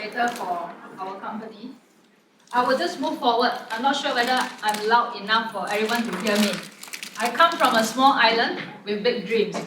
administrator for our company. I will just move forward. I'm not sure whether I'm loud enough for everyone to hear me. I come from a small island with big dreams.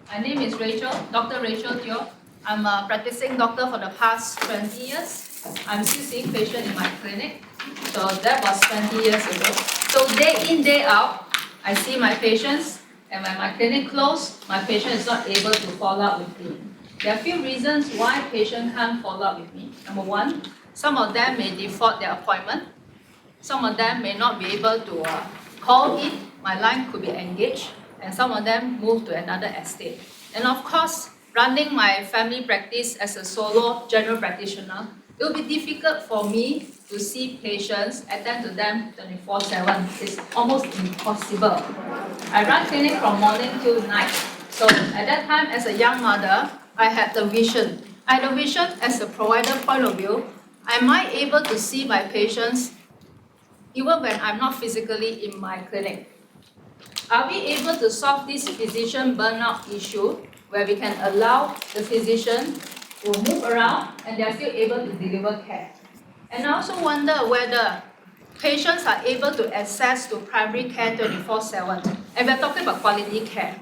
My name is Rachel, Dr. Rachel Teo. I'm a practicing doctor for the past 20 years. I'm still seeing patients in my clinic. So that was 20 years ago. So day in, day out, I see my patients, and when my clinic closed, my patient is not able to follow up with me. There are a few reasons why patients can't follow up with me. Number one, some of them may default their appointment. Some of them may not be able to call in. My line could be engaged. And some of them move to another estate. And of course, running my family practice as a solo general practitioner, it will be difficult for me to see patients, attend to them 24/7. It's almost impossible. I run clinic from morning till night. So at that time, as a young mother, I had the vision. I had the vision as a provider point of view. Am I able to see my patients even when I'm not physically in my clinic? Are we able to solve this physician burnout issue where we can allow the physician to move around and they're still able to deliver care? And I also wonder whether patients are able to access to primary care 24/7. And we're talking about quality care.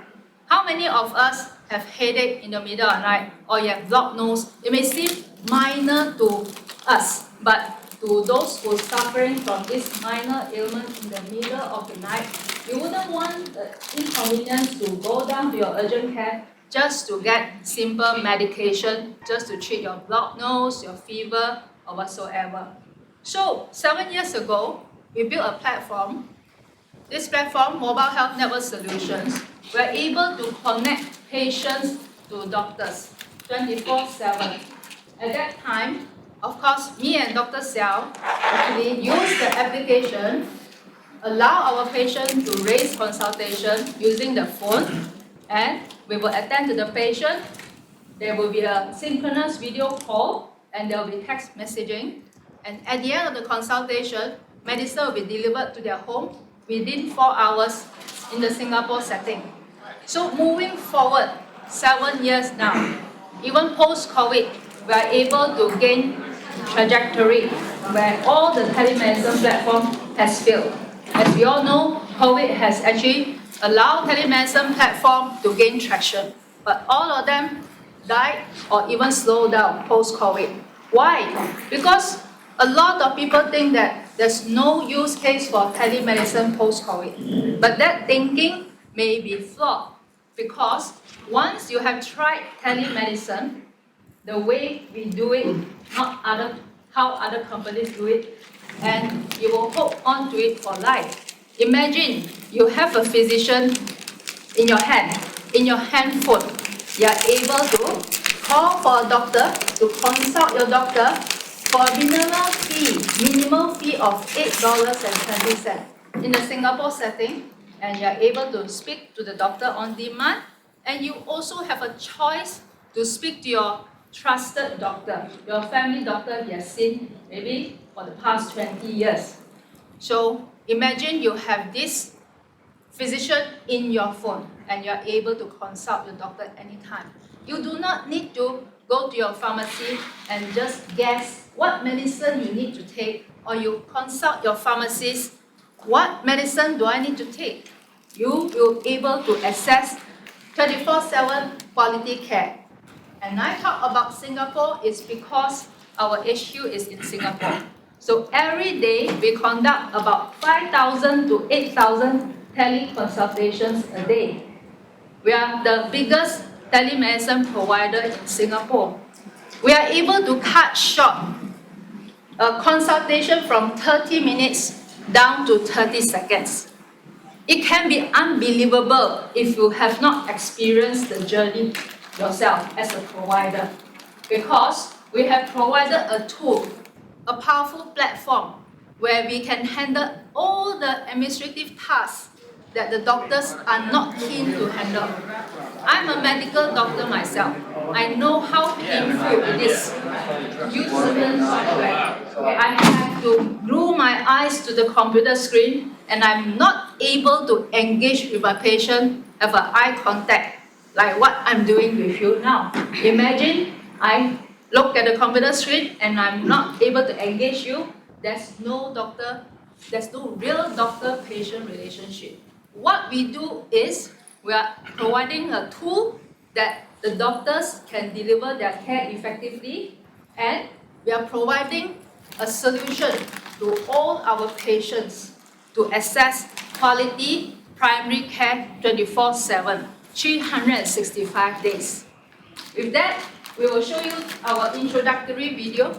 How many of us have headache in the middle of the night, or you have blocked nose? It may seem minor to us, but to those who are suffering from this minor ailment in the middle of the night, you wouldn't want the inconvenience to go down to your urgent care just to get simple medication, just to treat your blocked nose, your fever, or whatsoever. So 7 years ago, we built a platform. This platform, Mobile Health Network Solutions, we're able to connect patients to doctors 24/7. At that time, of course, me and Dr. Xiao actually use the application, allow our patient to raise consultation using the phone, and we will attend to the patient. There will be a synchronous video call, and there will be text messaging. And at the end of the consultation, medicine will be delivered to their home within 4 hours in the Singapore setting. So moving forward, 7 years now, even post-COVID, we are able to gain trajectory where all the telemedicine platform has failed. As we all know, COVID has actually allowed telemedicine platform to gain traction, but all of them died or even slowed down post-COVID. Why? Because a lot of people think that there's no use case for telemedicine post-COVID. But that thinking may be flawed because once you have tried telemedicine, the way we do it, not how other companies do it, and you will hold on to it for life. Imagine you have a physician in your handphone. You are able to call for a doctor, to consult your doctor for a minimal fee of $8.20 in the Singapore setting, and you are able to speak to the doctor on demand, and you also have a choice to speak to your trusted doctor, your family doctor you have seen maybe for the past 20 years. So imagine you have this physician in your phone and you're able to consult your doctor anytime. You do not need to go to your pharmacy and just guess what medicine you need to take, or you consult your pharmacist, what medicine do I need to take? You will be able to access 24/7 quality care. And I talk about Singapore is because our HQ is in Singapore. So every day we conduct about 5,000 to 8,000 teleconsultations a day. We are the biggest telemedicine provider in Singapore. We are able to cut short a consultation from 30 minutes down to 30 seconds. It can be unbelievable if you have not experienced the journey yourself as a provider, because we have provided a tool, a powerful platform where we can handle all the administrative tasks that the doctors are not keen to handle. I'm a medical doctor myself. I know how painful it is to use certain software. I have to glue my eyes to the computer screen, and I'm not able to engage with my patient, have an eye contact like what I'm doing with you now. Imagine I look at the computer screen and I'm not able to engage you, there's no real doctor-patient relationship. What we do is we are providing a tool that the doctors can deliver their care effectively, and we are providing a solution to all our patients to access quality primary care 24/7, 365 days. With that, we will show you our introductory video.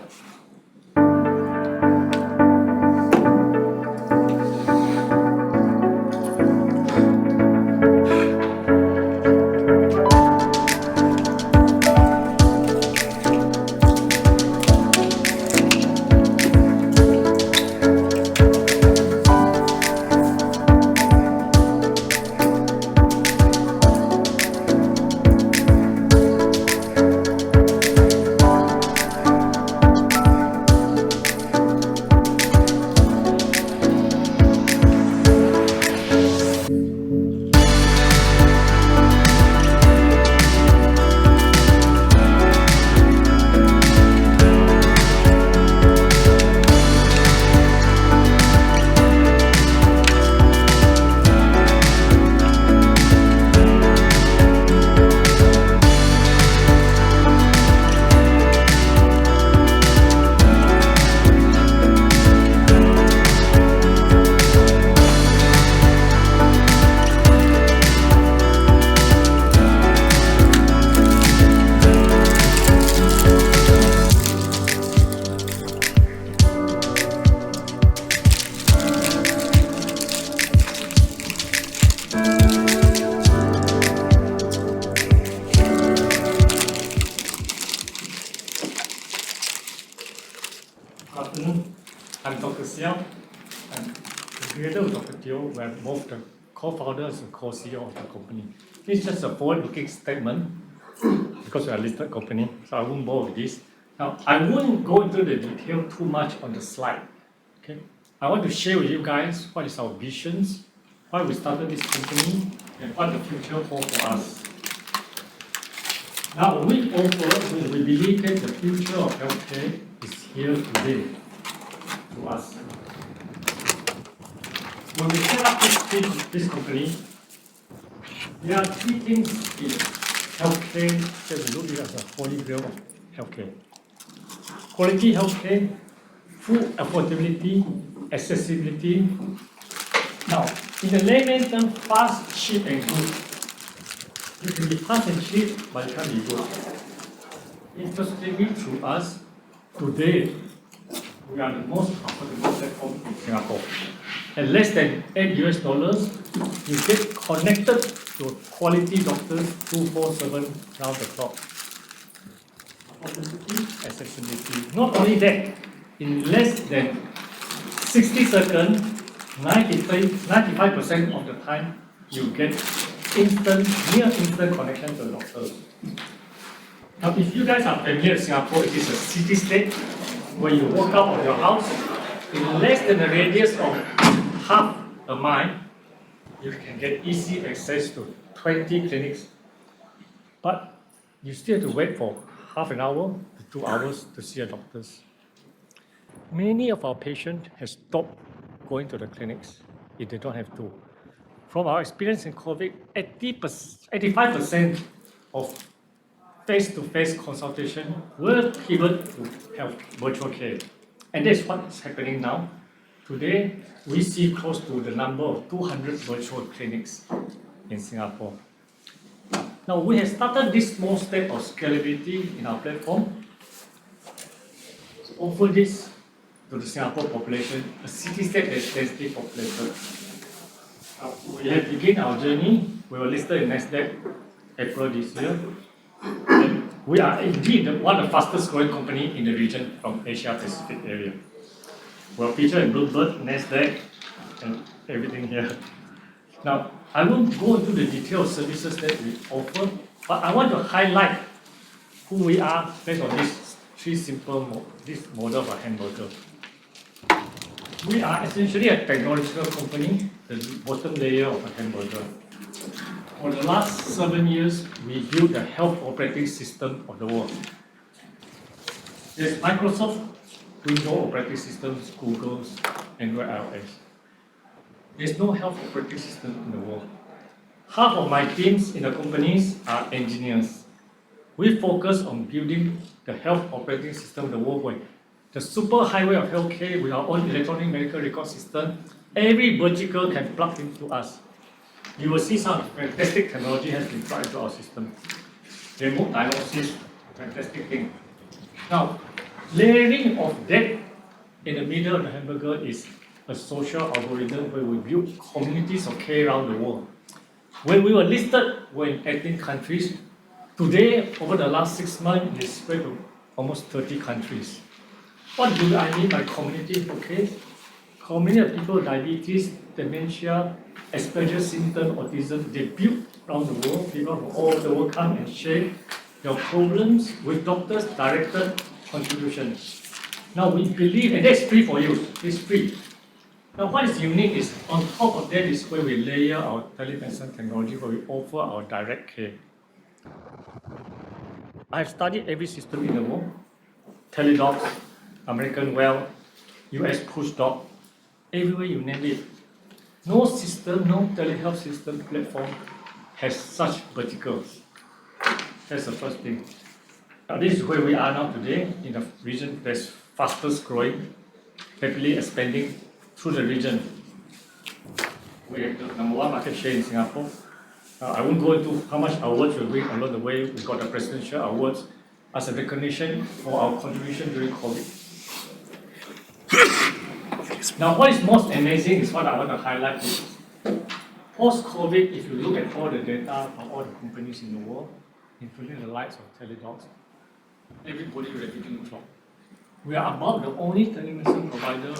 Good afternoon. I'm Dr. Xiao. I'm together with Dr. Teo. We are both the co-founders and co-CEO of the company. This is just a forward-looking statement because we are a listed company, so I won't bore with this. Now, I won't go into the detail too much on the slide. Okay, I want to share with you guys what is our visions, why we started this company, and what the future holds for us. Now, we believe that the future of healthcare is here today to us. When we set up this company, there are three things in healthcare that we look at as a holy grail of healthcare. Quality healthcare, full affordability, accessibility. Now, in the layman term, fast, cheap, and good. You can be fast and cheap, but it can't be good. Interestingly, to us, today, we are the most affordable platform in Singapore. At less than $8, you get connected to quality doctors 24/7 round the clock. Affordability, accessibility. Not only that, in less than 60 seconds, 95% of the time, you get near instant connection to the doctor. Now, if you guys are familiar with Singapore, it is a city-state where you walk out of your house, in less than a radius of half a mile, you can get easy access to 20 clinics. But you still have to wait for half an hour to 2 hours to see a doctor. Many of our patients have stopped going to the clinics if they don't have to. From our experience in COVID, 85% of face-to-face consultation will pivot to virtual care. And that's what's happening now. Today, we see close to the number of 200 virtual clinics in Singapore. Now, we have started this small step of scalability in our platform to offer this to the Singapore population, a city-state that is densely populated. We have begun our journey. We were listed in NASDAQ April this year. And we are indeed one of the fastest growing companies in the region from Asia Pacific area. We are featured in Bloomberg, NASDAQ, and everything here. Now, I won't go into the detailed services that we offer, but I want to highlight who we are based on this this model of a hamburger. We are essentially a technological company, the bottom layer of a hamburger. For the last 7 years, we built the health operating system of the world. There's Microsoft, Windows operating systems, Google's, Android iOS. There's no health operating system in the world. Half of my teams in the companies are engineers. We focus on building the health operating system the worldwide. The super highway of healthcare with our own electronic medical record system, every vertical can plug into us. You will see some fantastic technology has been plugged into our system. Remote diagnosis, fantastic thing. Now, layering of that in the middle of the hamburger is a social algorithm where we build communities of care around the world. When we were listed, we're in 18 countries. Today, over the last 6 months, it's spread to almost 30 countries. What do I mean by community of care? Community of people, diabetes, dementia, Asperger's syndrome, autism, they build around the world. People from all over the world come and share their problems with doctors' directed contributions. Now we believe, and that's free for you, it's free. Now what is unique is, on top of that is where we layer our telemedicine technology, where we offer our direct care. I've studied every system in the world, Teledocs, American Well, US PushDoc, everywhere you name it. No system, no telehealth system platform has such verticals. That's the first thing. Now this is where we are now today, in a region that's fastest growing, rapidly expanding through the region. We have the number 1 market share in Singapore. I won't go into how much awards we win along the way. We got the presidential awards as a recognition for our contribution during COVID. Now, what is most amazing is what I want to highlight is post-COVID, if you look at all the data from all the companies in the world, including the likes of Teledocs, everybody repeating the clock. We are about the only telemedicine provider.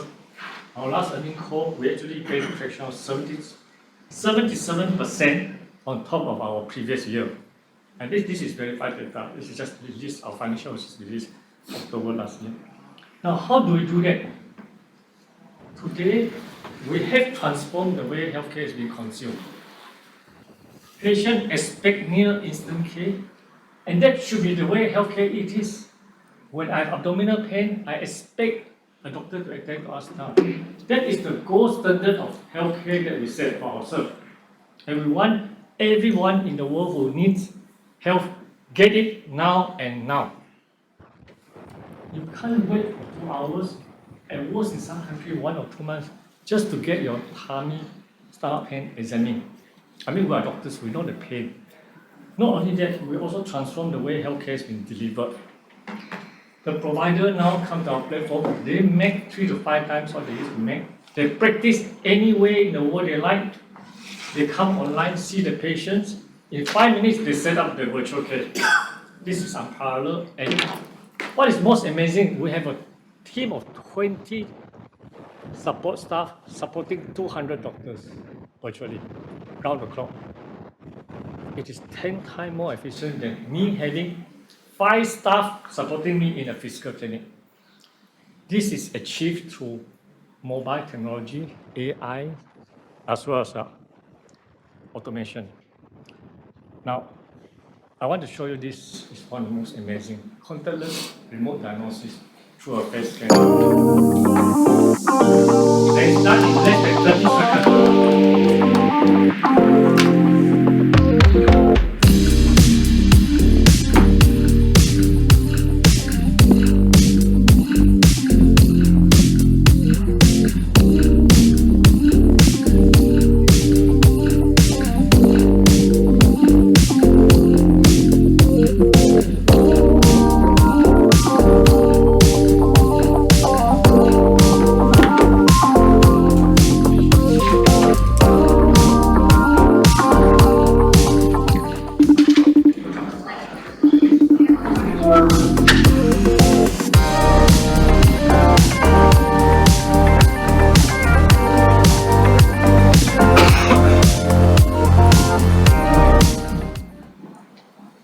Our last earnings call, we actually gained traction of 77% on top of our previous year. And this is verified data. This is just released, our financial was released October last year. Now, how do we do that? Today, we have transformed the way healthcare is being consumed. Patients expect near instant care, and that should be the way healthcare it is. When I have abdominal pain, I expect a doctor to attend to us now. That is the gold standard of healthcare that we set for ourselves. And we want everyone in the world who needs health, get it now and now. You can't wait for 2 hours, at worst in some country 1 or 2 months, just to get your tummy, stomach pain examined. I mean, we are doctors, we know the pain. Not only that, we also transform the way healthcare has been delivered. The provider now come to our platform, they make 3 to 5 times what they used to make. They practice any way in the world they like. They come online, see the patients. In 5 minutes, they set up the virtual care. This is unparalleled. And what is most amazing, we have a team of 20 support staff supporting 200 doctors virtually, round the clock. It is 10 times more efficient than me having 5 staff supporting me in a physical clinic. This is achieved through mobile technology, AI, as well as automation. Now, I want to show you this is one of the most amazing contactless remote diagnosis through a face scan. That is done in less than 30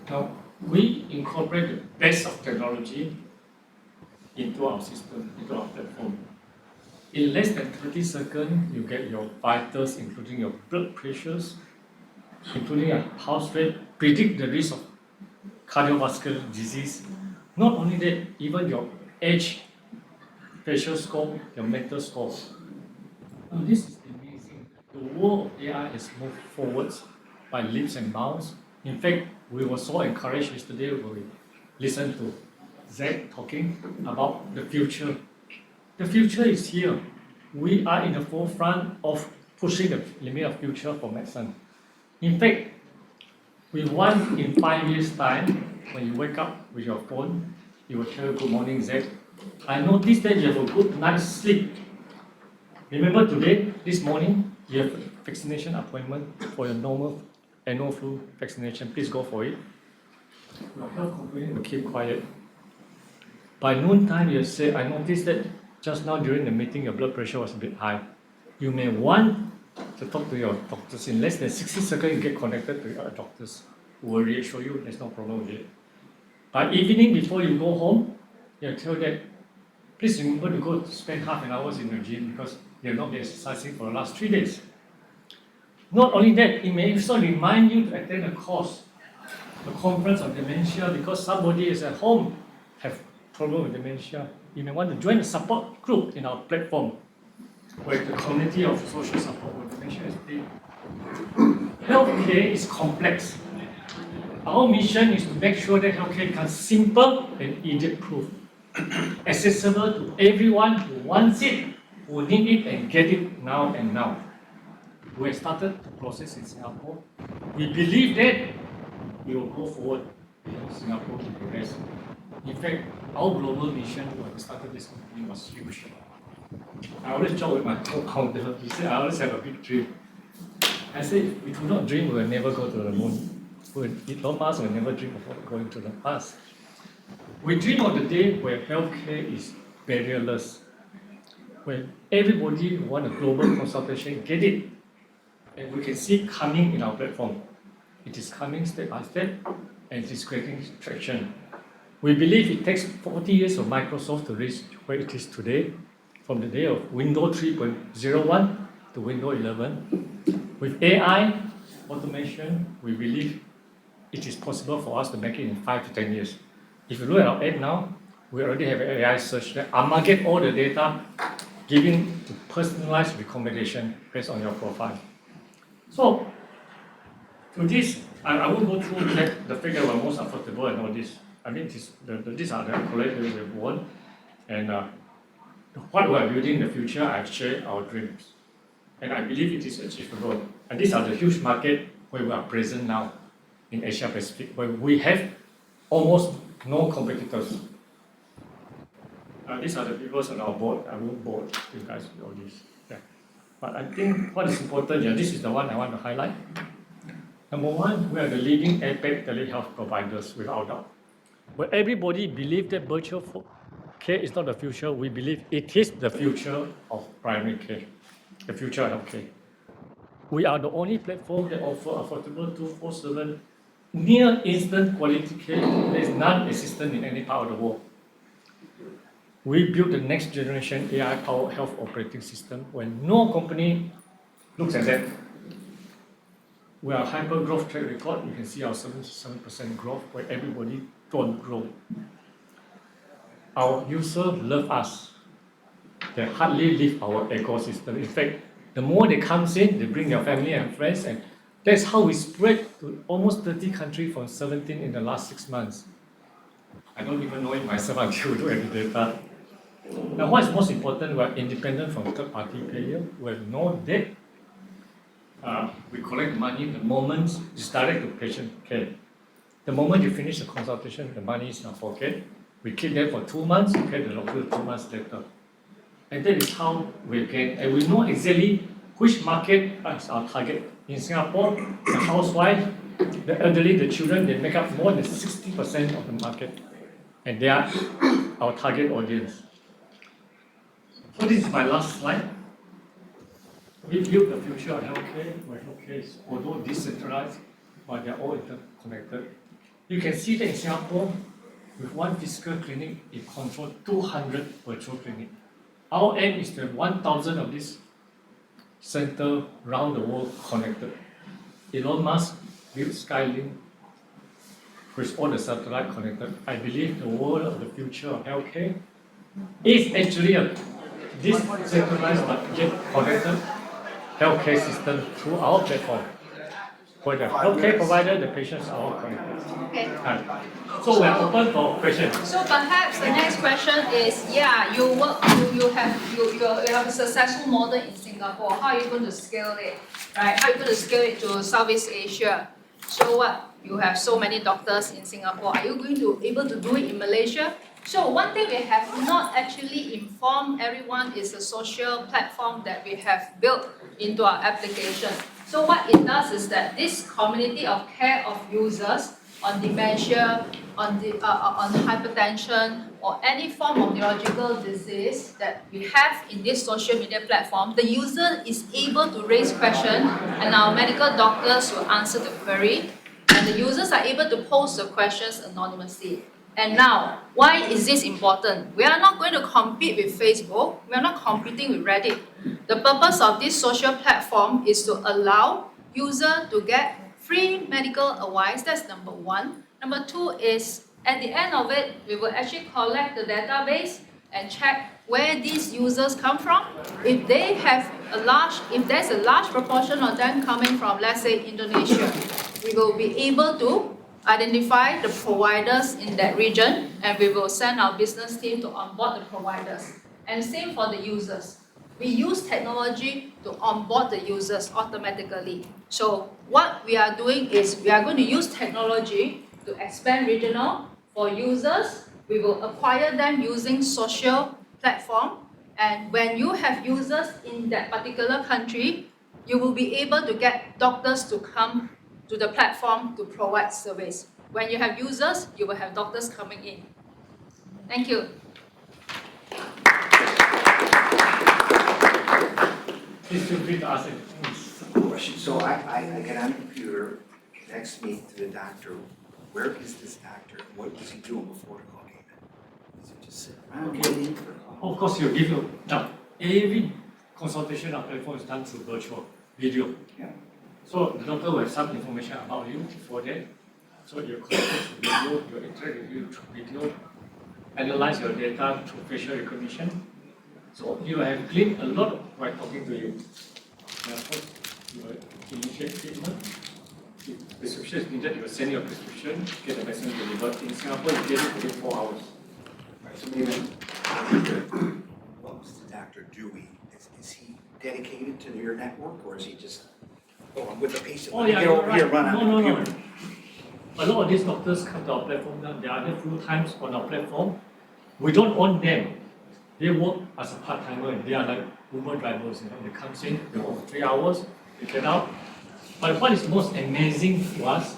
Now, we incorporate the best of technology into our system, into our platform. In less than 30 seconds, you get your vitals, including your blood pressures, including your pulse rate, predict the risk of cardiovascular disease. Not only that, even your age, facial score, your mental score. Now, this is amazing. The world of AI has moved forwards by leaps and bounds. In fact, we were so encouraged yesterday when we listened to Zach talking about the future. The future is here. We are in the forefront of pushing the limit of future for medicine. In fact, we want in 5 years' time, when you wake up with your phone, you will tell good morning, Zach. I noticed that you have a good night's sleep. Remember today, this morning, you have a vaccination appointment for your normal annual flu vaccination. Please go for it. Your health company will keep quiet. By noontime, you say, I noticed that just now during the meeting, your blood pressure was a bit high. You may want to talk to your doctors. In less than 60 seconds, you get connected to your doctors who will reassure you there's no problem with it. By evening, before you go home, you tell that, please remember to go spend half an hour in the gym because you have not been exercising for the last 3 days. Not only that, it may also remind you to attend a course, a conference on dementia, because somebody is at home have problem with dementia. You may want to join a support group in our platform, where the community of social support with dementia is big. Healthcare is complex. Our mission is to make sure that healthcare becomes simple and idiot-proof, accessible to everyone who wants it, who need it, and get it now and now. We have started the process in Singapore. We believe that we will go forward beyond Singapore to the rest. In fact, our global mission when we started this company was huge. I always joke with my co-founder. He said, I always have a big dream. I said, if we do not dream, we will never go to the moon. Elon Musk will never dream of going to the Mars. We dream of the day where healthcare is barrierless, where everybody who wants a global consultation get it, and we can see it coming in our platform. It is coming step by step, and it is creating traction. We believe it takes 40 years of Microsoft to reach where it is today, from the day of Windows 3.01 to Windows 11. With AI, automation, we believe it is possible for us to make it in 5 to 10 years. If you look at our app now, we already have an AI search that aggregate all the data, giving to personalized recommendation based on your profile. So, to this, I won't go through the fact that we're most affordable and all this. I mean, these are the accolades that we've won. And what we are building in the future, I've shared our dreams. And I believe it is achievable. And these are the huge market where we are present now in Asia Pacific, where we have almost no competitors. These are the people on our board. I won't bore you guys with all this. Yeah. But I think what is important here, this is the one I want to highlight. Number one, we are the leading APAC telehealth providers without doubt. Where everybody believes that virtual care is not the future, we believe it is the future of primary care, the future of healthcare. We are the only platform that offers affordable 24/7 near instant quality care that is non-existent in any part of the world. We built the next generation AI-powered health operating system where no company looks at that. We are hyper growth track record. You can see our 77% growth where everybody don't grow. Our users love us. They hardly leave our ecosystem. In fact, the more they come in, they bring their family and friends, and that's how we spread to almost 30 countries from 17 in the last 6 months. I don't even know it myself until we look at the data. Now, what is most important, we are independent from third-party players. We have no debt. We collect money the moment it's direct to patient care. The moment you finish the consultation, the money is in our pocket. We keep them for 2 months, we pay the doctor 2 months later. And that is how we can, and we know exactly which market is our target. In Singapore, the housewife, the elderly, the children, they make up more than 60% of the market. And they are our target audience. So this is my last slide. We build the future of healthcare, where healthcare is, although decentralized, but they are all interconnected. You can see that in Singapore, with one physical clinic, it controls 200 virtual clinics. Our aim is to have 1,000 of these centers around the world connected. Elon Musk built Skylink, with all the satellite connected. I believe the world of the future of healthcare is actually a decentralized but yet connected healthcare system through our platform. For the healthcare provider, the patients are all connected. Okay. So we are open for questions. So perhaps the next question is, yeah, you have a successful model in Singapore. How are you going to scale it, right? How are you going to scale it to Southeast Asia? So what? You have so many doctors in Singapore. Are you going to able to do it in Malaysia? So one thing we have not actually informed everyone is the social platform that we have built into our application. So what it does is that this community of care of users on dementia, on hypertension, or any form of neurological disease that we have in this social media platform, the user is able to raise questions and our medical doctors will answer the query, and the users are able to post the questions anonymously. And now, why is this important? We are not going to compete with Facebook. We are not competing with Reddit. The purpose of this social platform is to allow users to get free medical advice. That's number one. Number two is, at the end of it, we will actually collect the database and check where these users come from. If there's a large proportion of them coming from, let's say, Indonesia, we will be able to identify the providers in that region, and we will send our business team to onboard the providers. And same for the users. We use technology to onboard the users automatically. So what we are doing is we are going to use technology to expand regional. For users, we will acquire them using social platform. And when you have users in that particular country, you will be able to get doctors to come to the platform to provide service. When you have users, you will have doctors coming in. Thank you. Please feel free to ask it. Question. So I get on the computer, connects me to the doctor. Where is this doctor? What was he doing before the call came in? Is he just sitting around waiting for the call? Of course, you'll give you. Now, every consultation on platform is done through virtual video. Yeah. So the doctor will have some information about you for that. So you connect to video, you interact with you through video, analyze your data through facial recognition. So you will have gleaned a lot by talking to you. And of course, you will initiate treatment. If prescription is needed, you will send your prescription, get the medicine delivered. In Singapore, you get it within 4 hours. Right. So maybe what was the doctor doing? Is he dedicated to your network, or is he just I'm with the patient? Oh, yeah, get over right. here, run on the No. computer? A lot of these doctors come to our platform now. They are there full times on our platform. We don't own them. They work as a part-timer, and they are like Uber drivers. They come in, they work for 3 hours, they get out. But what is most amazing to us,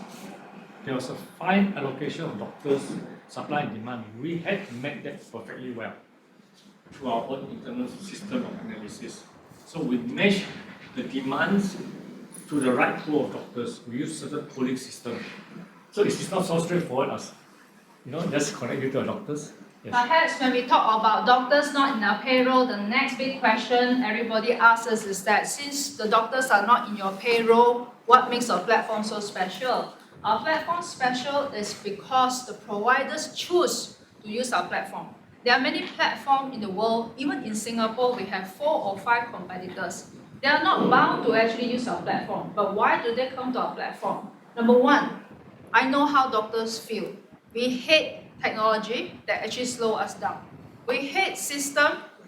there was a fine allocation of doctors, supply and demand. We had to make that perfectly well through our own internal system of analysis. So we measure the demands to the right pool of doctors. We use certain pooling system. So it's not so straightforward as, just connect you to the doctors. Yes. Perhaps when we talk about doctors not in our payroll, the next big question everybody asks us is that since the doctors are not in your payroll, what makes our platform so special? Our platform special is because the providers choose to use our platform. There are many platforms in the world. Even in Singapore, we have 4 or 5 competitors. They are not bound to actually use our platform. But why do they come to our platform? Number one, I know how doctors feel. We hate technology that actually slow us down. We hate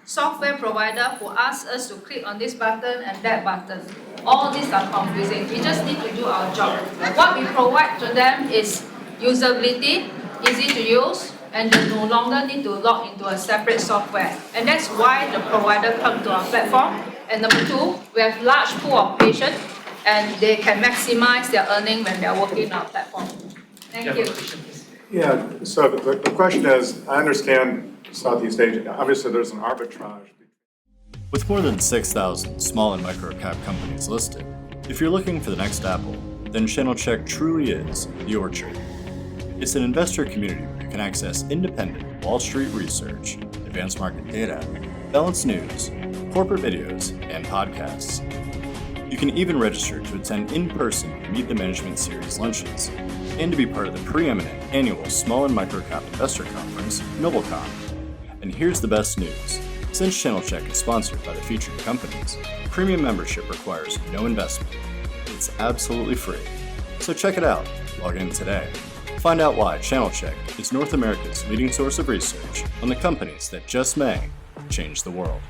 software provider who ask us to click on this button and that button. All these are confusing. We just need to do our job. What we provide to them is usability, easy to use, and they no longer need to log into a separate software. And that's why the provider come to our platform. And number two, we have large pool of patients and they can maximize their earning when they are working on our platform. Thank you. Yeah, so the question is, I understand Southeast Asia, obviously there's an arbitrage. With more than 6,000 small and micro cap companies listed, if you're looking for the next Apple, then ChannelCheck truly is your trade. It's an investor community where you can access independent Wall Street research, advanced market data, balanced news, corporate videos, and podcasts. You can even register to attend in-person Meet the Management Series luncheons, and to be part of the preeminent annual Small and Micro Cap Investor Conference, NobleCon, And here's the best news. Since Channel Check is sponsored by the featured companies, premium membership requires no investment. It's absolutely free. So check it out. Log in today. Find out why Channel Check is North America's leading source of research on the companies that just may change the world.